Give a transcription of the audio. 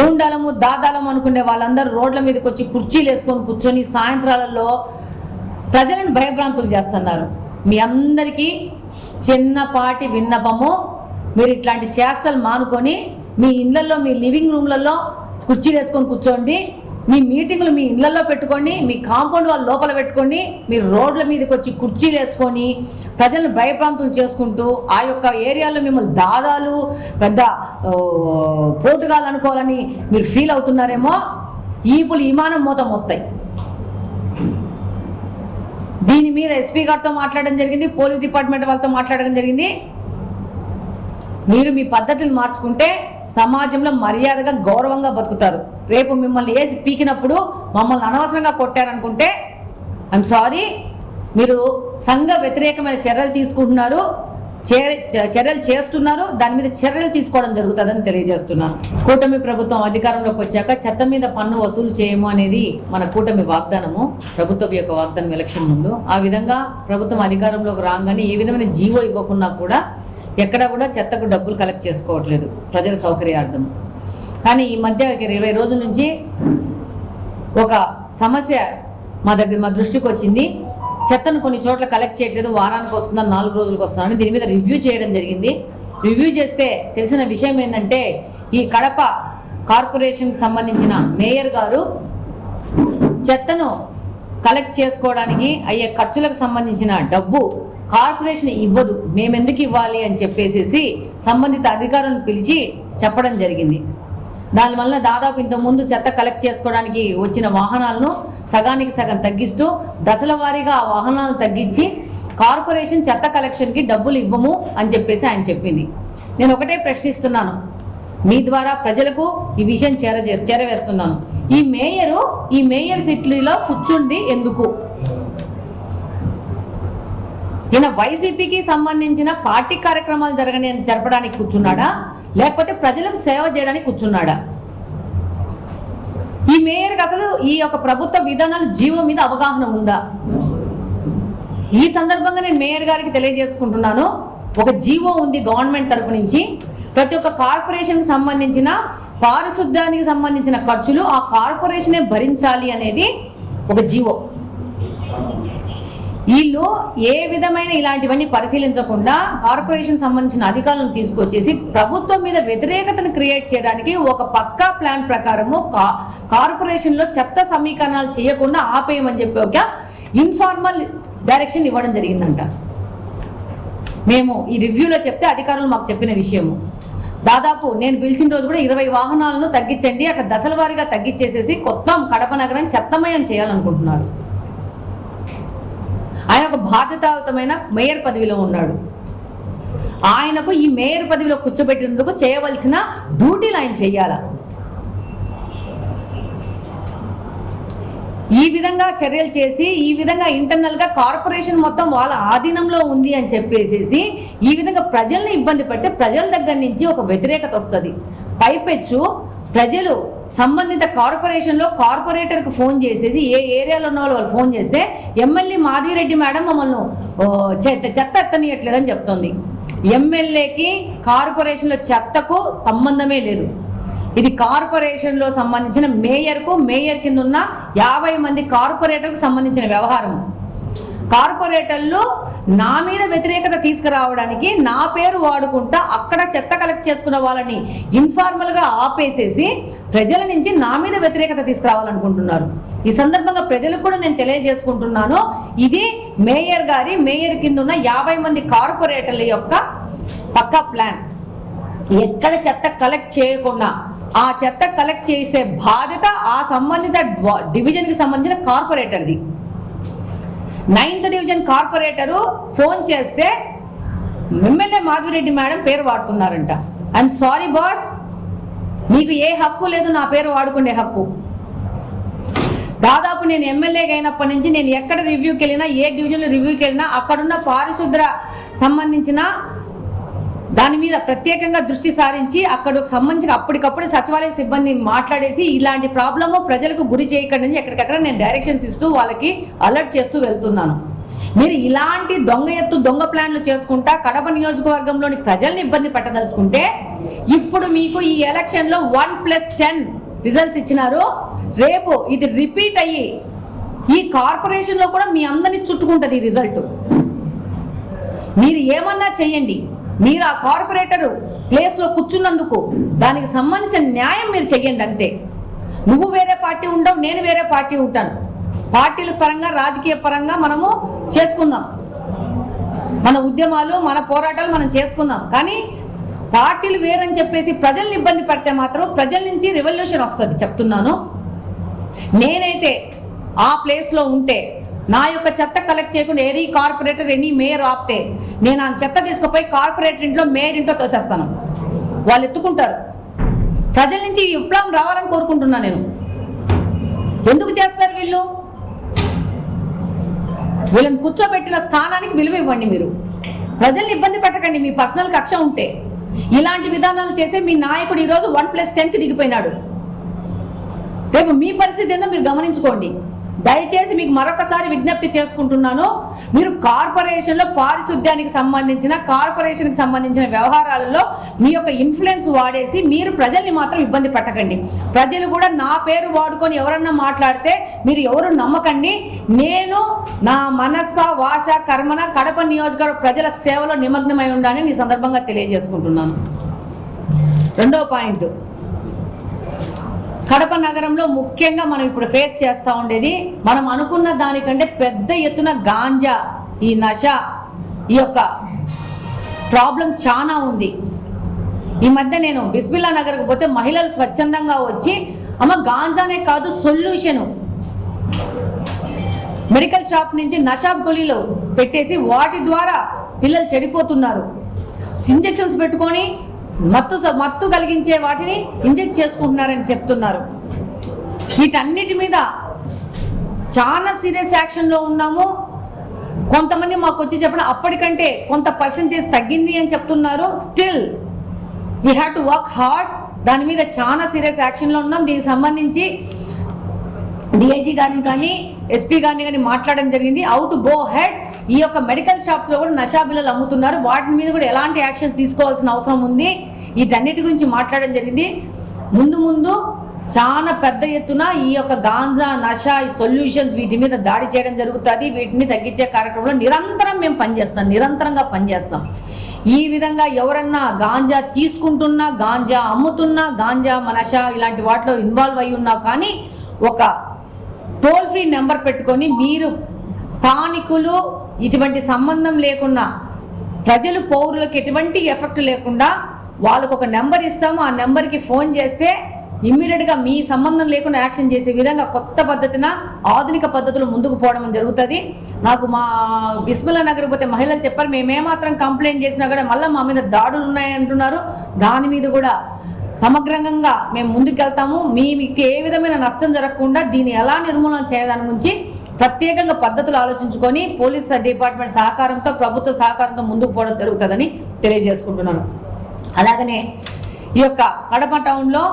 గూండాలము దాదాలము అనుకునే వాళ్ళందరూ రోడ్ల మీదకి వచ్చి కుర్చీలు వేసుకొని కూర్చొని సాయంత్రాలలో ప్రజలను భయభ్రాంతులు చేస్తున్నారు. మీ అందరికీ చిన్నపాటి విన్నపము, మీరు ఇట్లాంటి చేష్టలు మానుకొని మీ ఇళ్లలో, మీ లివింగ్ రూమ్లలో కుర్చీలు వేసుకొని కూర్చోండి. మీ మీటింగ్లు మీ ఇళ్లలో పెట్టుకోండి, మీ కాంపౌండ్ వాళ్ళ లోపల పెట్టుకోండి. మీరు రోడ్ల మీదకి వచ్చి కుర్చీలు వేసుకొని ప్రజలను భయప్రాంతులు చేసుకుంటూ ఆ యొక్క ఏరియాలో మిమ్మల్ని దాదాలు పెద్ద పోటుగాలు అనుకోవాలని మీరు ఫీల్ అవుతున్నారేమో. ఈపులు విమానం మూత మోస్తాయి. దీని మీద ఎస్పీ గారితో మాట్లాడడం జరిగింది, పోలీస్ డిపార్ట్మెంట్ వాళ్ళతో మాట్లాడడం జరిగింది. మీరు మీ పద్ధతులు మార్చుకుంటే సమాజంలో మర్యాదగా గౌరవంగా బతుకుతారు. రేపు మిమ్మల్ని ఏసి పీకినప్పుడు మమ్మల్ని అనవసరంగా కొట్టారనుకుంటే ఐఎమ్ సారీ, మీరు సంఘ వ్యతిరేకమైన చర్యలు తీసుకుంటున్నారు, చర్యలు చేస్తున్నారు, దాని మీద చర్యలు తీసుకోవడం జరుగుతుందని తెలియజేస్తున్నాను. కూటమి ప్రభుత్వం అధికారంలోకి వచ్చాక చెత్త మీద పన్ను వసూలు చేయము అనేది మన కూటమి వాగ్దానము, ప్రభుత్వం యొక్క వాగ్దానం ఎలక్షన్ ముందు. ఆ విధంగా ప్రభుత్వం అధికారంలోకి రాగానే ఏ విధమైన జీవో ఇవ్వకున్నా కూడా ఎక్కడా కూడా చెత్తకు డబ్బులు కలెక్ట్ చేసుకోవట్లేదు ప్రజల సౌకర్యార్థం. కానీ ఈ మధ్య 20 రోజుల నుంచి ఒక సమస్య మా దృష్టికి వచ్చింది. చెత్తను కొన్ని చోట్ల కలెక్ట్ చేయట్లేదు, వారానికి వస్తుందా 4 రోజులకు వస్తుందని దీని మీద రివ్యూ చేయడం జరిగింది. రివ్యూ చేస్తే తెలిసిన విషయం ఏంటంటే, ఈ కడప కార్పొరేషన్కి సంబంధించిన మేయర్ గారు చెత్తను కలెక్ట్ చేసుకోవడానికి అయ్యే ఖర్చులకు సంబంధించిన డబ్బు కార్పొరేషన్ ఇవ్వదు, మేమెందుకు ఇవ్వాలి అని చెప్పేసి సంబంధిత అధికారులను పిలిచి చెప్పడం జరిగింది. దానివల్ల దాదాపు ఇంతకుముందు చెత్త కలెక్ట్ చేసుకోవడానికి వచ్చిన వాహనాలను సగానికి సగం తగ్గిస్తూ దశల వారీగా ఆ వాహనాలను తగ్గించి కార్పొరేషన్ చెత్త కలెక్షన్కి డబ్బులు ఇవ్వము అని చెప్పేసి ఆయన చెప్పింది. నేను ఒకటే ప్రశ్నిస్తున్నాను, మీ ద్వారా ప్రజలకు ఈ విషయం చేరవేస్తున్నాను. ఈ మేయర్ సిట్లీలో కూర్చుంది ఎందుకు? ఈయన వైసీపీకి సంబంధించిన పార్టీ కార్యక్రమాలు జరపడానికి కూర్చున్నాడా, లేకపోతే ప్రజలకు సేవ చేయడానికి కూర్చున్నాడా? ఈ మేయర్కి అసలు ఈ యొక్క ప్రభుత్వ విధానాలు జీవో మీద అవగాహన ఉందా? ఈ సందర్భంగా నేను మేయర్ గారికి తెలియజేసుకుంటున్నాను, ఒక జీవో ఉంది గవర్నమెంట్ తరపు నుంచి, ప్రతి ఒక్క కార్పొరేషన్కి సంబంధించిన పారిశుద్ధ్యానికి సంబంధించిన ఖర్చులు ఆ కార్పొరేషనే భరించాలి అనేది ఒక జీవో. వీళ్ళు ఏ విధమైన ఇలాంటివన్నీ పరిశీలించకుండా కార్పొరేషన్ సంబంధించిన అధికారులను తీసుకొచ్చేసి ప్రభుత్వం మీద వ్యతిరేకతను క్రియేట్ చేయడానికి ఒక పక్కా ప్లాన్ ప్రకారము కార్పొరేషన్ లో చెత్త సమీకరణాలు చేయకుండా ఆపేయమని చెప్పి ఒక ఇన్ఫార్మల్ డైరెక్షన్ ఇవ్వడం జరిగిందంట. మేము ఈ రివ్యూలో చెప్తే అధికారులు మాకు చెప్పిన విషయము, దాదాపు నేను పిలిచిన రోజు కూడా 20 వాహనాలను తగ్గించండి, అక్కడ దశల వారీగా తగ్గించేసేసి కొత్త కడప నగరాన్ని చెత్తమయం చేయాలనుకుంటున్నారు. ఆయన ఒక బాధ్యతాయుతమైన మేయర్ పదవిలో ఉన్నాడు. ఆయనకు ఈ మేయర్ పదవిలో కూర్చోబెట్టినందుకు చేయవలసిన డ్యూటీలు ఆయన చెయ్యాల. ఈ విధంగా చర్యలు చేసి ఈ విధంగా ఇంటర్నల్ గా కార్పొరేషన్ మొత్తం వాళ్ళ ఆధీనంలో ఉంది అని చెప్పేసి ఈ విధంగా ప్రజల్ని ఇబ్బంది పెడితే ప్రజల దగ్గర నుంచి ఒక వ్యతిరేకత వస్తుంది. పైపెచ్చు ప్రజలు సంబంధిత కార్పొరేషన్లో కార్పొరేటర్కి ఫోన్ చేసేసి ఏ ఏరియాలో ఉన్న వాళ్ళు ఫోన్ చేస్తే ఎమ్మెల్యే మాధవిరెడ్డి మేడం మమ్మల్ని చెత్త ఎత్తనీయట్లేదని చెప్తోంది. ఎమ్మెల్యేకి కార్పొరేషన్లో చెత్తకు సంబంధమే లేదు. ఇది కార్పొరేషన్లో సంబంధించిన మేయర్ కింద ఉన్న 50 మంది కార్పొరేటర్కి సంబంధించిన వ్యవహారం. కార్పొరేటర్లు నా మీద వ్యతిరేకత తీసుకురావడానికి నా పేరు వాడుకుంటా అక్కడ చెత్త కలెక్ట్ చేసుకున్న వాళ్ళని ఇన్ఫార్మల్ గా ఆపేసేసి ప్రజల నుంచి నా మీద వ్యతిరేకత తీసుకురావాలనుకుంటున్నారు. ఈ సందర్భంగా ప్రజలకు కూడా నేను తెలియజేసుకుంటున్నాను, ఇది మేయర్ కింద ఉన్న 50 మంది కార్పొరేటర్ల యొక్క పక్కా ప్లాన్. ఎక్కడ చెత్త కలెక్ట్ చేయకుండా ఆ చెత్త కలెక్ట్ చేసే బాధ్యత ఆ సంబంధిత డివిజన్ కి సంబంధించిన కార్పొరేటర్ది. 9th డివిజన్ కార్పొరేటరు ఫోన్ చేస్తే ఎమ్మెల్యే మాధవిరెడ్డి మేడం పేరు వాడుతున్నారంట. ఐఎమ్ సారీ బాస్, మీకు ఏ హక్కు లేదు నా పేరు వాడుకునే హక్కు. దాదాపు నేను ఎమ్మెల్యేగా అయినప్పటి నుంచి నేను ఎక్కడ రివ్యూకి వెళ్ళినా, ఏ డివిజన్లో రివ్యూకి వెళ్ళినా అక్కడున్న పారిశుద్ధ్య సంబంధించిన దాని మీద ప్రత్యేకంగా దృష్టి సారించి అక్కడికి సంబంధించి అప్పటికప్పుడు సచివాలయ సిబ్బంది మాట్లాడేసి ఇలాంటి ప్రాబ్లము ప్రజలకు గురి చేయకండి అని ఎక్కడికక్కడ నేను డైరెక్షన్స్ ఇస్తూ వాళ్ళకి అలర్ట్ చేస్తూ వెళ్తున్నాను. మీరు ఇలాంటి దొంగ ప్లాన్లు చేసుకుంటా కడప నియోజకవర్గంలోని ప్రజల్ని ఇబ్బంది పెట్టదలుచుకుంటే ఇప్పుడు మీకు ఈ ఎలక్షన్లో 1+10 రిజల్ట్స్ ఇచ్చినారు. రేపు ఇది రిపీట్ అయ్యి ఈ కార్పొరేషన్లో కూడా మీ అందరినీ చుట్టుకుంటుంది ఈ రిజల్ట్. మీరు ఏమన్నా చెయ్యండి, మీరు ఆ కార్పొరేటర్ ప్లేస్లో కూర్చున్నందుకు దానికి సంబంధించిన న్యాయం మీరు చెయ్యండి అంతే. నువ్వు వేరే పార్టీ ఉండవు, నేను వేరే పార్టీ ఉంటాను. పార్టీల పరంగా రాజకీయ పరంగా మనము చేసుకుందాం, మన ఉద్యమాలు మన పోరాటాలు మనం చేసుకుందాం. కానీ పార్టీలు వేరని చెప్పేసి ప్రజల్ని ఇబ్బంది పడితే మాత్రం ప్రజల నుంచి రెవల్యూషన్ వస్తుంది చెప్తున్నాను. నేనైతే ఆ ప్లేస్లో ఉంటే నా యొక్క చెత్త కలెక్ట్ చేయకుండా ఎనీ కార్పొరేటర్ ఎనీ మేయర్ ఆపితే నేను ఆ చెత్త తీసుకుపోయి కార్పొరేటర్ ఇంట్లో మేయర్ ఇంట్లో తోసేస్తాను. వాళ్ళు ఎత్తుకుంటారు. ప్రజల నుంచి ఈ విప్లవం రావాలని కోరుకుంటున్నా నేను. ఎందుకు చేస్తారు వీళ్ళు? వీళ్ళని కూర్చోబెట్టిన స్థానానికి విలువ ఇవ్వండి. మీరు ప్రజల్ని ఇబ్బంది పెట్టకండి. మీ పర్సనల్ కక్ష ఉంటే ఇలాంటి విధానాలు చేసే మీ నాయకుడు ఈరోజు 1+10కి దిగిపోయినాడు. రేపు మీ పరిస్థితి ఏందో మీరు గమనించుకోండి. దయచేసి మీకు మరొకసారి విజ్ఞప్తి చేసుకుంటున్నాను, మీరు కార్పొరేషన్లో పారిశుద్ధ్యానికి సంబంధించిన కార్పొరేషన్కి సంబంధించిన వ్యవహారాలలో మీ యొక్క ఇన్ఫ్లుయెన్స్ వాడేసి మీరు ప్రజల్ని మాత్రం ఇబ్బంది పెట్టకండి. ప్రజలు కూడా నా పేరు వాడుకొని ఎవరన్నా మాట్లాడితే మీరు ఎవరు నమ్మకండి. నేను నా మనస్స వాచ కర్మన కడప నియోజకవర్గ ప్రజల సేవలో నిమగ్నమై ఉండాలని ఈ సందర్భంగా తెలియజేసుకుంటున్నాను. రెండో పాయింట్, కడప నగరంలో ముఖ్యంగా మనం ఇప్పుడు ఫేస్ చేస్తూ ఉండేది, మనం అనుకున్న దానికంటే పెద్ద ఎత్తున గాంజా, ఈ నష, ఈ యొక్క ప్రాబ్లం చాలా ఉంది. ఈ మధ్య నేను బిస్మిల్లా నగర్కి పోతే మహిళలు స్వచ్ఛందంగా వచ్చి అమ్మ గాంజానే కాదు సొల్యూషను, మెడికల్ షాప్ నుంచి నషాబ్ గొళీలు పెట్టేసి వాటి ద్వారా పిల్లలు చెడిపోతున్నారు. ఇంజెక్షన్స్ పెట్టుకొని మత్తు కలిగించే వాటిని ఇంజెక్ట్ చేసుకుంటున్నారని చెప్తున్నారు. వీటన్నిటి మీద చాలా సీరియస్ యాక్షన్లో ఉన్నాము. కొంతమంది మాకు వచ్చి చెప్పడం అప్పటికంటే కొంత పర్సెంటేజ్ తగ్గింది అని చెప్తున్నారు. Still we have to work hard. దాని మీద చాలా సీరియస్ యాక్షన్లో ఉన్నాం. దీనికి సంబంధించి డిఐజీ గారిని కానీ ఎస్పీ గారిని కానీ మాట్లాడడం జరిగింది. How to go head. ఈ యొక్క మెడికల్ షాప్స్లో కూడా నషా బిల్లలు అమ్ముతున్నారు, వాటి మీద కూడా ఎలాంటి యాక్షన్స్ తీసుకోవాల్సిన అవసరం ఉంది, వీటన్నిటి గురించి మాట్లాడడం జరిగింది. ముందు చాలా పెద్ద ఎత్తున ఈ యొక్క గాంజా, నషా, ఈ సొల్యూషన్స్ వీటి మీద దాడి చేయడం జరుగుతుంది. వీటిని తగ్గించే కార్యక్రమంలో నిరంతరం మేము నిరంతరంగా పనిచేస్తాం. ఈ విధంగా ఎవరన్నా గాంజా తీసుకుంటున్నా, గాంజా అమ్ముతున్నా, గాంజా, నషా ఇలాంటి వాటిలో ఇన్వాల్వ్ అయి ఉన్నా కానీ ఒక టోల్ ఫ్రీ నెంబర్ పెట్టుకొని మీరు స్థానికులు ఇటువంటి సంబంధం లేకుండా ప్రజలు పౌరులకు ఎటువంటి ఎఫెక్ట్ లేకుండా వాళ్ళకు ఒక నెంబర్ ఇస్తాము. ఆ నెంబర్కి ఫోన్ చేస్తే ఇమ్మీడియట్గా మీ సంబంధం లేకుండా యాక్షన్ చేసే విధంగా కొత్త పద్ధతిన ఆధునిక పద్ధతులు ముందుకు పోవడం జరుగుతుంది. నాకు మా బిస్మిల్లా నగర్ పోతే మహిళలు చెప్పారు, మేమేమాత్రం కంప్లైంట్ చేసినా కూడా మళ్ళీ మా మీద దాడులు ఉన్నాయంటున్నారు. దాని మీద కూడా సమగ్రంగా మేము ముందుకెళ్తాము. మీకు ఏ విధమైన నష్టం జరగకుండా దీన్ని ఎలా నిర్మూలన చేయడానికి గురించి ప్రత్యేకంగా పద్ధతులు ఆలోచించుకొని పోలీస్ డిపార్ట్మెంట్ సహకారంతో, ప్రభుత్వ సహకారంతో ముందుకు పోవడం జరుగుతుందని తెలియజేసుకుంటున్నాను. అలాగనే ఈ యొక్క కడప టౌన్లో